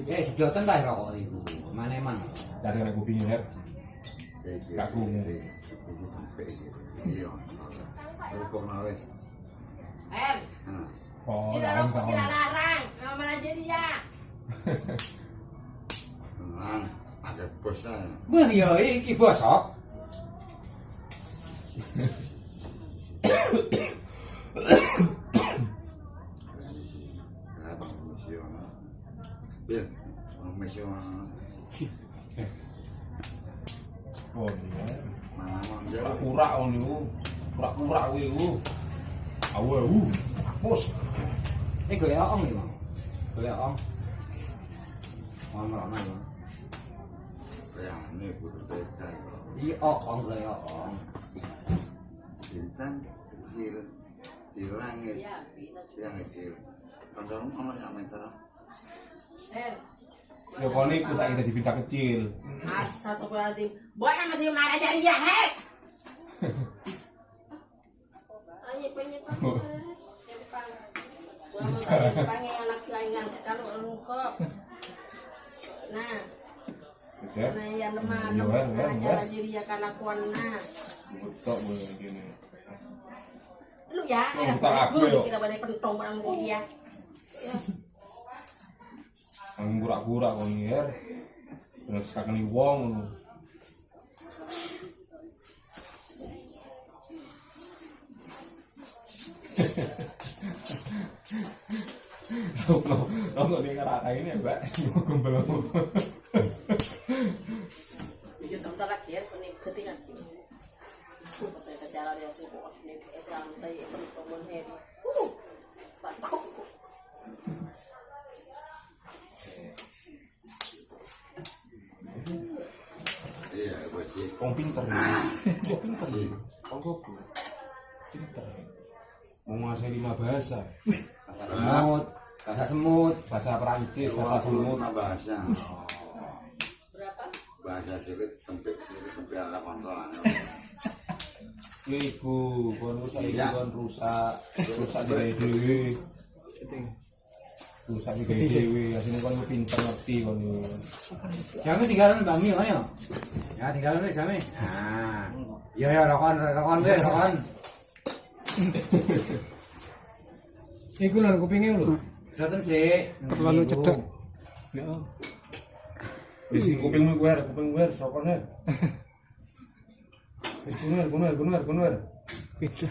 Sedotan ta rokok iku. Maneman. Dari nek kuping her. Gak krungu. Iya. Rukuk wis. Oh, Tidak rokok tidak larang, ngamal aja dia. Tenang, ada bosnya. Bos ya iki bosok. Kenapa komisioner? Bil, komisioner. Oh iya. Mana mau jadi? Pura-pura niku. Pura-pura kuwi ku. Awu. Bos. Golek ong iki, Mang. Golek ong. Ono nang. Ya, ini butuh tekan. Iya ong golek ong. Bintang kecil di langit Iya, yang kecil. Kalau ono yang meter. Ya kon iku saiki dadi bintang kecil. Satu berarti, buat nama dia marah jadi ya, hei. Penyipan. Gua mau pengen anak laingan kalau engkau. Nah, nah yang lemah, nah jadi ya karena kuana. Betok begini. Lu ya, kita badai pentong barang dia. Anggurak-gurak kon yer. Terus kakeni wong. Lo ning ngaraka ini ya, Mbak. Gombel. Yo tak lagi ya, ini ketika saya kejalan dia suku ini terang tadi pentong heavy. Takut. Iya, bosnya. Wong pinter. Kok pinter. Kok pinter. Mau nguasai 5 bahasa. Bahasa semut, Bahasa Perancis, bahasa semut. Bahasa. Berapa? Bahasa silit tempik ala kontrol. Ya iku, kon rusak dhewe. Rusak dhewe, asline kon pinter ngerti kon yo. Jame tinggalan Bang Mio ayo. Ya tinggalan wis jame. Nah. Ya rokon wis rokon. Iku lho kupinge lho. Dateng sih. Terlalu cedek. Ya. Wis kupingmu kuwer rokon her. Wis kuwer. Beda.